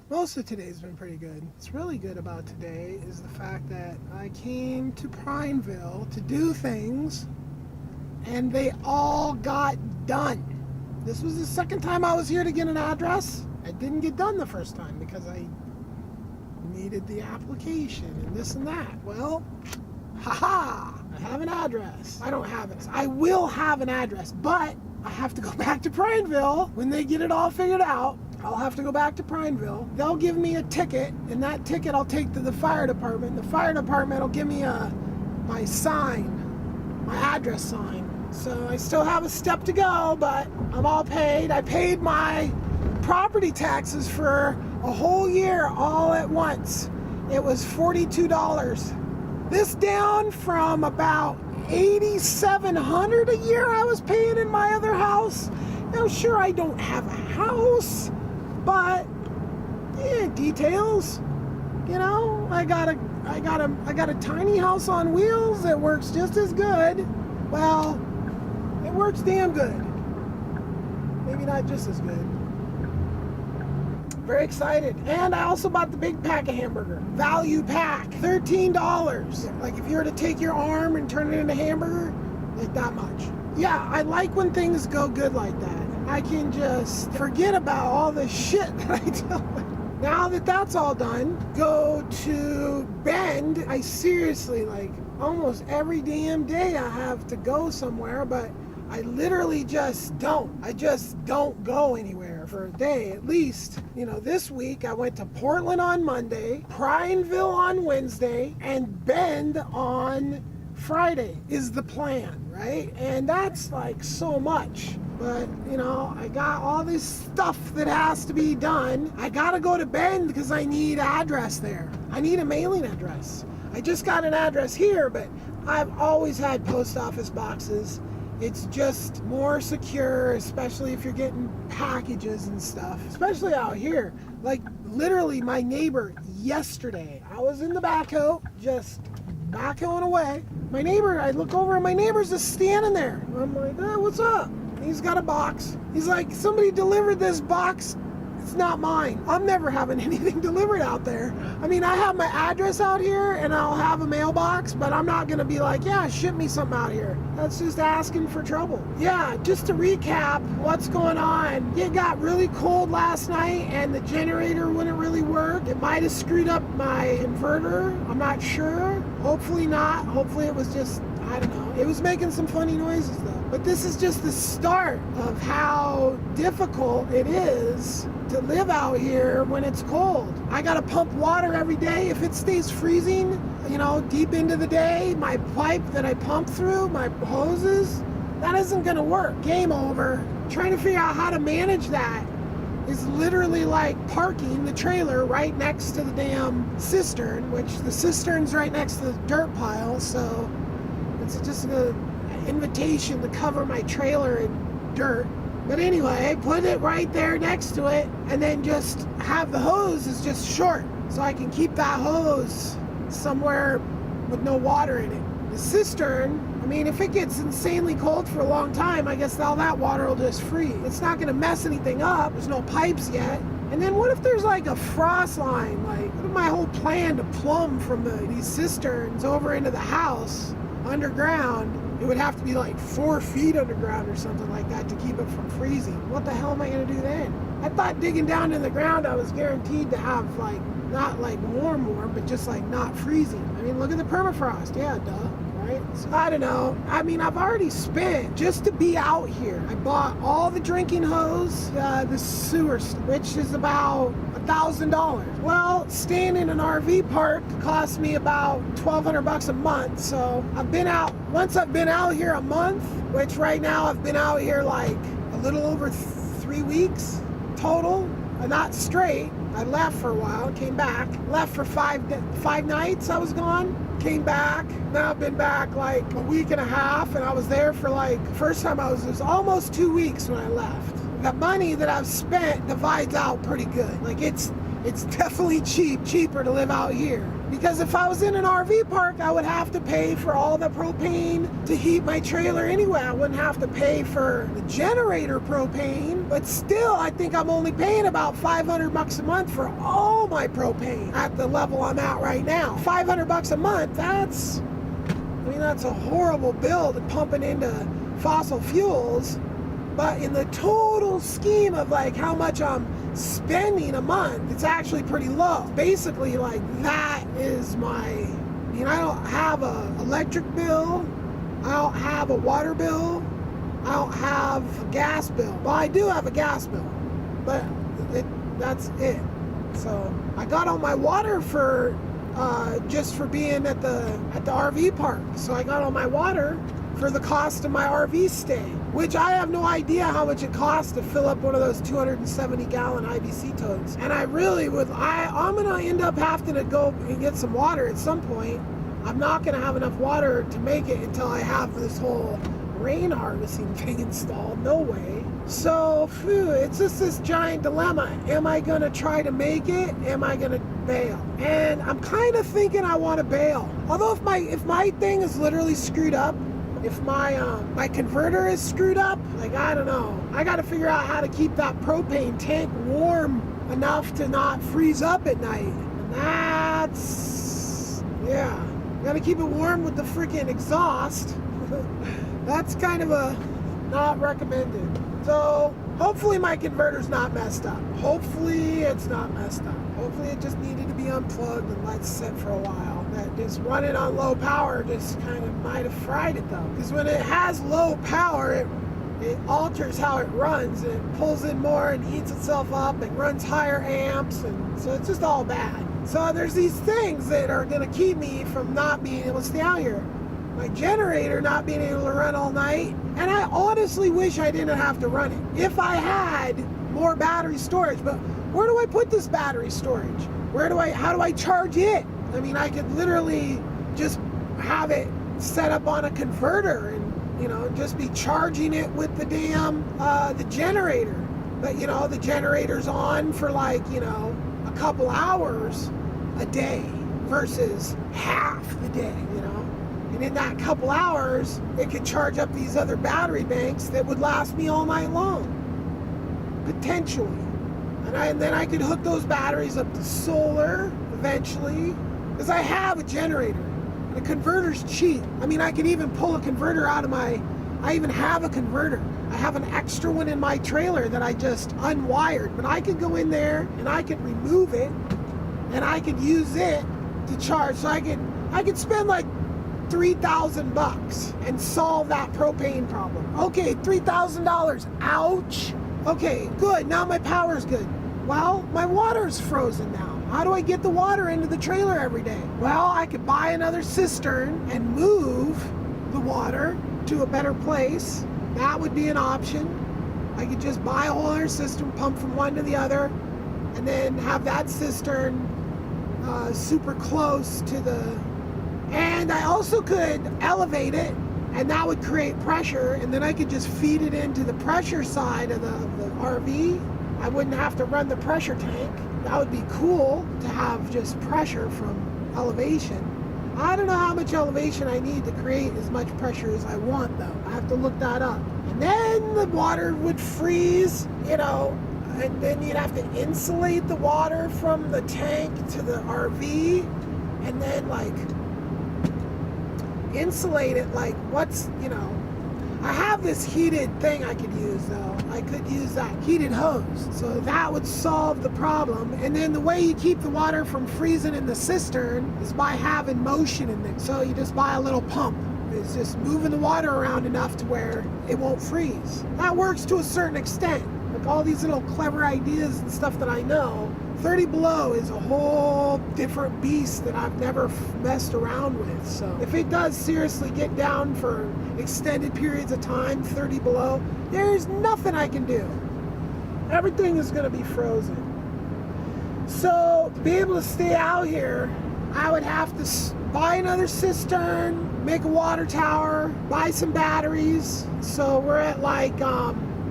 Most of today's been pretty good. What's really good about today is the fact that I came to Prineville to do things and they all got done. This was the second time I was here to get an address. I didn't get done the first time because I needed the application and this and that. Well, haha, I have an address. I don't have it. I will have an address, but I have to go back to Prineville when they get it all figured out. I'll have to go back to Prineville. They'll give me a ticket, and that ticket I'll take to the fire department. The fire department will give me my sign, my address sign. So I still have a step to go, but I'm all paid. I paid my property taxes for a whole year all at once. It was $42. This down from about $8,700 a year I was paying in my other house. Now, sure, I don't have a house, but yeah, details. You know, I got a tiny house on wheels that works just as good. Well, it works damn good. Maybe not just as good. Very excited. And I also bought the big pack of hamburger. Value pack, $13. Like if you were to take your arm and turn it into hamburger, like that much. Yeah, I like when things go good like that. I can just forget about all the shit that I deal with. Now that that's all done, go to Bend. I seriously, like, almost every damn day I have to go somewhere, but I literally just don't. I just don't go anywhere for a day at least. You know, this week I went to Portland on Monday, Prineville on Wednesday, and Bend on Friday is the plan, right? And that's like so much. But, you know, I got all this stuff that has to be done. I gotta go to Bend because I need address there. I need a mailing address. I just got an address here, but I've always had post office boxes. It's just more secure, especially if you're getting packages and stuff, especially out here. Like literally my neighbor yesterday, I was in the backhoe, just backhoeing away. My neighbor, I look over and my neighbor's just standing there. I'm like, oh, what's up? He's got a box. He's like, somebody delivered this box. It's not mine. I'm never having anything delivered out there. I mean, I have my address out here and I'll have a mailbox, but I'm not gonna be like, yeah, ship me something out here. That's just asking for trouble. Yeah, just to recap what's going on. It got really cold last night and the generator wouldn't really work. It might have screwed up my inverter. I'm not sure. Hopefully not. Hopefully it was just, I don't know. It was making some funny noises though. But this is just the start of how difficult it is to live out here when it's cold. I gotta pump water every day. If it stays freezing, you know, deep into the day, my pipe that I pump through, my hoses, that isn't gonna work. Game over. Trying to figure out how to manage that is literally like parking the trailer right next to the damn cistern, which the cistern's right next to the dirt pile, so it's just an invitation to cover my trailer in dirt. But anyway, put it right there next to it and then just have the hose is just short so I can keep that hose somewhere with no water in it. The cistern, I mean, if it gets insanely cold for a long time, I guess all that water will just freeze. It's not gonna mess anything up. There's no pipes yet. And then what if there's like a frost line? Like, what if my whole plan to plumb from these cisterns over into the house underground, it would have to be like 4 feet underground or something like that to keep it from freezing. What the hell am I gonna do then? I thought digging down in the ground I was guaranteed to have like, not like warm, but just like not freezing. I mean, look at the permafrost. Yeah, duh, right? So, I don't know. I mean, I've already spent just to be out here. I bought all the drinking hose, the sewer, which is about $1,000. Well, staying in an RV park cost me about $1,200 a month. So once I've been out here a month, which right now I've been out here like a little over 3 weeks total, not straight. I left for a while, came back, left for five nights I was gone, came back. Now I've been back like a week and a half, and I was there for like, first time it was almost 2 weeks when I left. The money that I've spent divides out pretty good. Like it's it's definitely cheaper to live out here. Because if I was in an RV park, I would have to pay for all the propane to heat my trailer anyway. I wouldn't have to pay for the generator propane, but still, I think I'm only paying about $500 a month for all my propane at the level I'm at right now. $500 a month, that's a horrible bill to pumping into fossil fuels. But in the total scheme of like how much I'm spending a month, it's actually pretty low. Basically, like that is I don't have a electric bill, I don't have a water bill, I don't have a gas bill. Well, I do have a gas bill, but that's it. So I got on my water for just for being at the RV park. So I got on my water for the cost of my RV stay, which I have no idea how much it costs to fill up one of those 270-gallon IBC totes. And I really I'm gonna end up having to go and get some water at some point. I'm not gonna have enough water to make it until I have this whole rain harvesting thing installed. No way. So, it's just this giant dilemma. Am I gonna try to make it? Am I gonna bail? And I'm kind of thinking I want to bail. Although if my thing is literally screwed up, if my converter is screwed up, like, I don't know. I got to figure out how to keep that propane tank warm enough to not freeze up at night. And got to keep it warm with the freaking exhaust. That's kind of not recommended. So hopefully my converter's not messed up. Hopefully it's not messed up. Hopefully it just needed to be unplugged and let sit for a while. That just running on low power just kind of might have fried it though. Because when it has low power, it alters how it runs. And it pulls in more and heats itself up and runs higher amps. And so it's just all bad. So there's these things that are going to keep me from not being able to stay out here. My generator not being able to run all night. And I honestly wish I didn't have to run it. If I had more battery storage. But where do I put this battery storage? How do I charge it? I mean, I could literally just have it set up on a converter and, just be charging it with the damn, the generator. But, the generator's on for like, a couple hours a day versus half the day, And in that couple hours, it could charge up these other battery banks that would last me all night long, potentially. And then I could hook those batteries up to solar eventually, because I have a generator. The converter's cheap. I mean, I could even pull a converter I even have a converter. I have an extra one in my trailer that I just unwired, but I could go in there and I could remove it and I could use it to charge. So I could spend like $3,000 and solve that propane problem. Okay, $3,000. Ouch. Okay, good. Now my power's good. Well, my water's frozen now. How do I get the water into the trailer every day? Well, I could buy another cistern and move the water to a better place. That would be an option. I could just buy a whole other cistern, pump from one to the other, and then have that cistern super close to and I also could elevate it, and that would create pressure, and then I could just feed it into the pressure side of the RV. I wouldn't have to run the pressure tank. That would be cool to have just pressure from elevation. I don't know how much elevation I need to create as much pressure as I want though. I have to look that up. And then the water would freeze, and then you'd have to insulate the water from the tank to the RV, and then insulate it I have this heated thing I could use though. I could use that heated hose. So that would solve the problem. And then the way you keep the water from freezing in the cistern is by having motion in it. So you just buy a little pump. It's just moving the water around enough to where it won't freeze. That works to a certain extent. Like all these little clever ideas and stuff that I know, 30 below is a whole different beast that I've never messed around with. So if it does seriously get down for extended periods of time, 30 below, there's nothing I can do. Everything is going to be frozen. So to be able to stay out here, I would have to buy another cistern, make a water tower, buy some batteries. So we're at like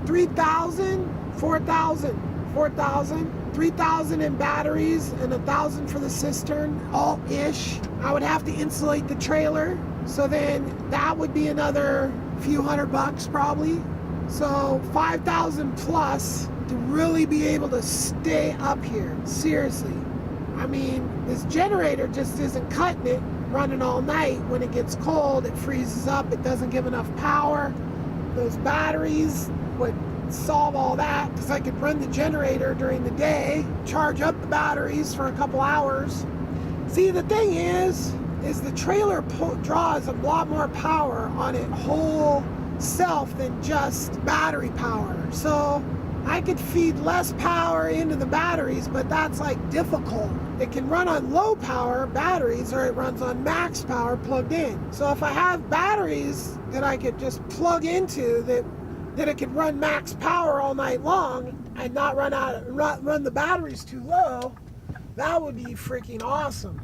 3,000, 4,000 4,000, 3,000 in batteries, and 1,000 for the cistern, all-ish. I would have to insulate the trailer, so then that would be another few $100 probably. So 5,000 plus to really be able to stay up here. Seriously. I mean, this generator just isn't cutting it, running all night. When it gets cold, it freezes up, it doesn't give enough power. Those batteries would solve all that, because I could run the generator during the day, charge up the batteries for a couple hours. See, the thing is the trailer draws a lot more power on it whole self than just battery power. So I could feed less power into the batteries, but that's like difficult. It can run on low power batteries, or it runs on max power plugged in. So if I have batteries that I could just plug into that it could run max power all night long and not run the batteries too low, that would be freaking awesome.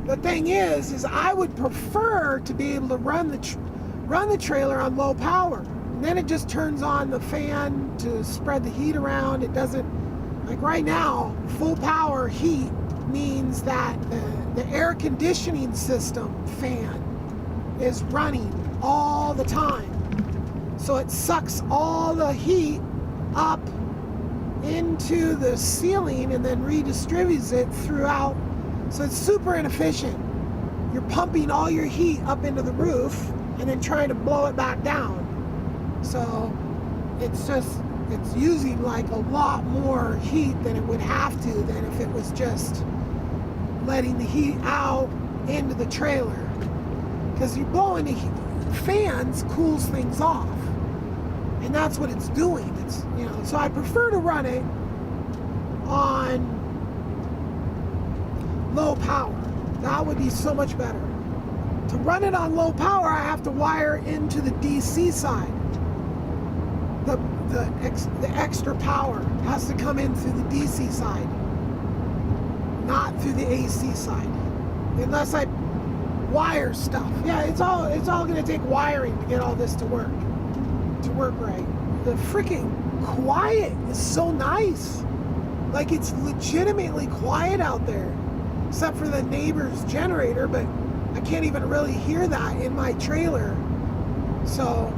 The thing is I would prefer to be able to run the trailer on low power. And then it just turns on the fan to spread the heat around. It doesn't, like right now, full power heat means that the air conditioning system fan is running all the time. So it sucks all the heat up into the ceiling and then redistributes it throughout. So it's super inefficient. You're pumping all your heat up into the roof and then trying to blow it back down. So it's using like a lot more heat than it would have to than if it was just letting the heat out into the trailer. Because you're blowing the heat, fans cools things off. And that's what it's doing. It's, so I prefer to run it on low power. That would be so much better. To run it on low power, I have to wire into the DC side. The extra power has to come in through the DC side, not through the AC side. Unless I wire stuff. Yeah, it's all going to take wiring to get all this to work right. The freaking quiet is so nice. Like, it's legitimately quiet out there, except for the neighbor's generator, but I can't even really hear that in my trailer. So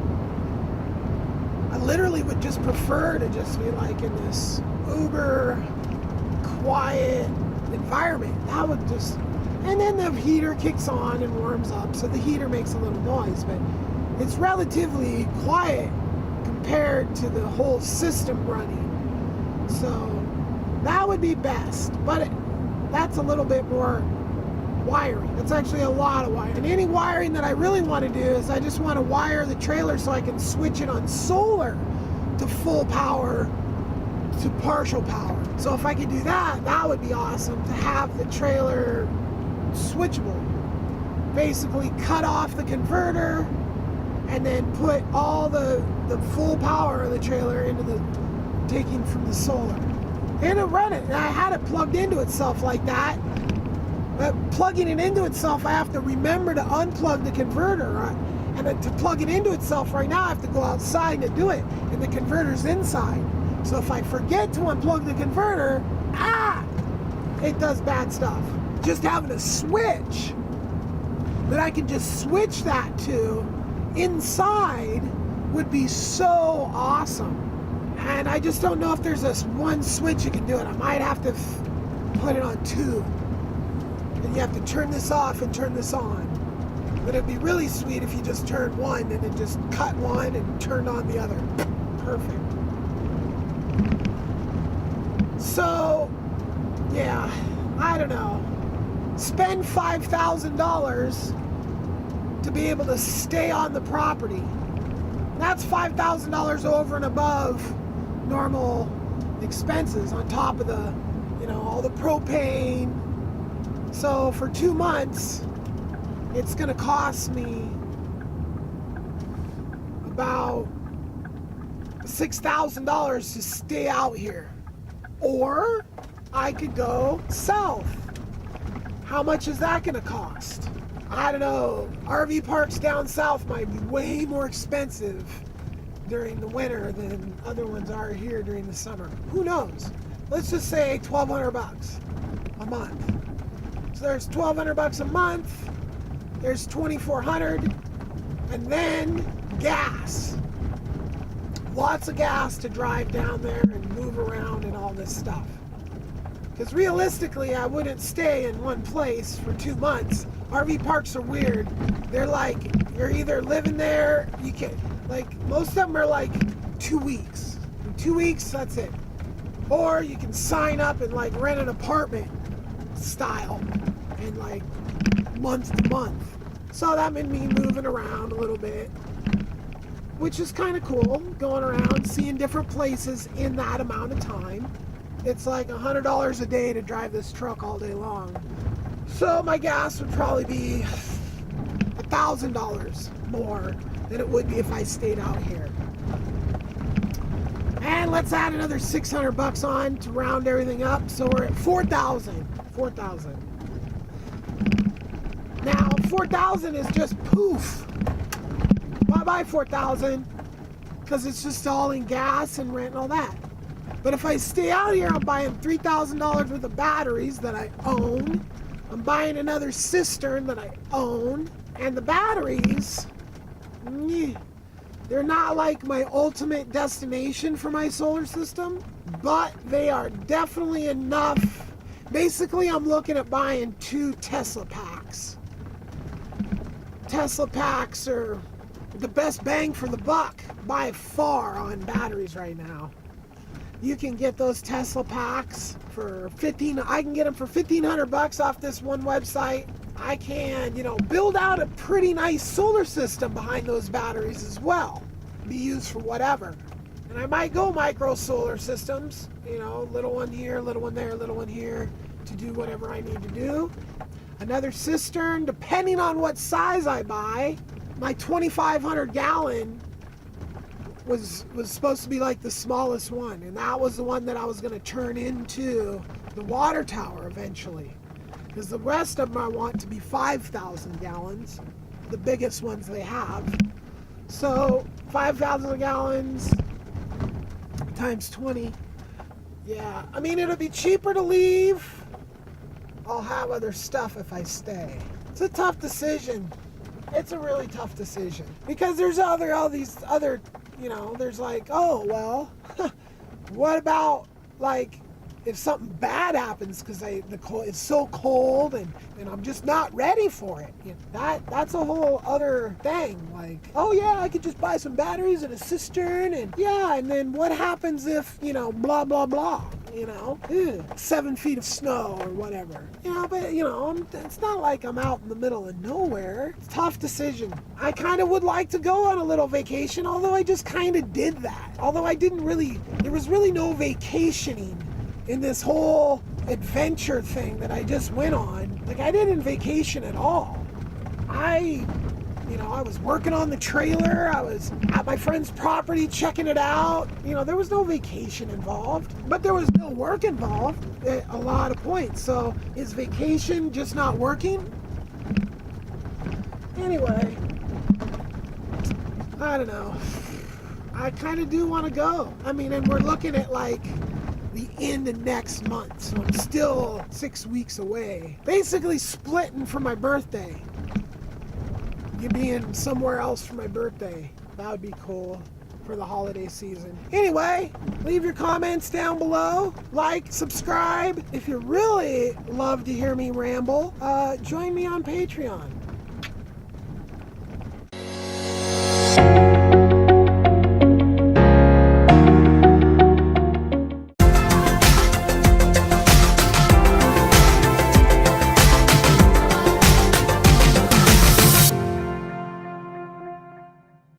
I literally would just prefer to just be like in this uber quiet environment. That would just, and then the heater kicks on and warms up, so the heater makes a little noise, but it's relatively quiet compared to the whole system running. So that would be best, but that's a little bit more wiring. That's actually a lot of wiring. And any wiring that I really want to do is I just want to wire the trailer so I can switch it on solar to full power to partial power. So if I could do that, that would be awesome, to have the trailer switchable. Basically cut off the converter and then put all the full power of the trailer into the taking from the solar. And it'll run it. And I had it plugged into itself like that. But plugging it into itself, I have to remember to unplug the converter. And to plug it into itself right now, I have to go outside to do it. And the converter's inside. So if I forget to unplug the converter, it does bad stuff. Just having a switch that I can just switch that to inside would be so awesome. And I just don't know if there's this one switch you can do it. I might have to put it on two. And you have to turn this off and turn this on. But it'd be really sweet if you just turned one and then just cut one and turned on the other. Perfect. So, yeah, I don't know. Spend $5,000 to be able to stay on the property. That's $5,000 over and above normal expenses, on top of the, all the propane. So for 2 months, it's going to cost me about $6,000 to stay out here. Or I could go south. How much is that going to cost? I don't know. RV parks down south might be way more expensive during the winter than other ones are here during the summer. Who knows? Let's just say $1,200 a month. So there's $1,200 a month. There's $2,400, and then gas. Lots of gas to drive down there and move around and all this stuff. Because realistically, I wouldn't stay in one place for 2 months. RV parks are weird. They're like, you're either living there, you can, like, most of them are like 2 weeks. In 2 weeks, that's it. Or you can sign up and like rent an apartment style and like month to month. So that made me moving around a little bit, which is kind of cool, going around, seeing different places in that amount of time. It's like $100 a day to drive this truck all day long. So my gas would probably be $1,000 more than it would be if I stayed out here. And let's add another $600 on to round everything up. So we're at $4,000. Now, $4,000 is just poof. Why buy $4,000? Because it's just all in gas and rent and all that. But if I stay out here, I'm buying $3,000 worth of batteries that I own. I'm buying another cistern that I own. And the batteries, they're not like my ultimate destination for my solar system, but they are definitely enough. Basically, I'm looking at buying 2 Tesla packs. Tesla packs are the best bang for the buck by far on batteries right now. You can get those Tesla packs for I can get them for $1,500 off this one website. I can, build out a pretty nice solar system behind those batteries as well. Be used for whatever. And I might go micro solar systems, little one here, little one there, little one here, to do whatever I need to do. Another cistern, depending on what size I buy. My 2,500 gallon was supposed to be like the smallest one, and that was the one that I was going to turn into the water tower eventually. Because the rest of them I want to be 5,000 gallons, the biggest ones they have. So 5,000 gallons times 20. Yeah, I mean, it'll be cheaper to leave. I'll have other stuff if I stay. It's a tough decision. It's a really tough decision. Because there's all these other, there's like, oh, well, what about, like, if something bad happens because it's so cold and I'm just not ready for it. That's a whole other thing. Like, oh yeah, I could just buy some batteries and a cistern and then what happens if, blah, blah, blah, 7 feet of snow or whatever. But, it's not like I'm out in the middle of nowhere. It's a tough decision. I kind of would like to go on a little vacation, although I just kind of did that. Although there was really no vacationing in this whole adventure thing that I just went on. Like, I didn't vacation at all. I was working on the trailer. I was at my friend's property checking it out. There was no vacation involved, but there was no work involved at a lot of points. So is vacation just not working? Anyway, I don't know. I kind of do want to go. I mean, and we're looking at like the end of next month, so I'm still 6 weeks away. Basically splitting for my birthday. You being somewhere else for my birthday. That would be cool for the holiday season. Anyway, leave your comments down below. Like, subscribe. If you really love to hear me ramble, join me on Patreon.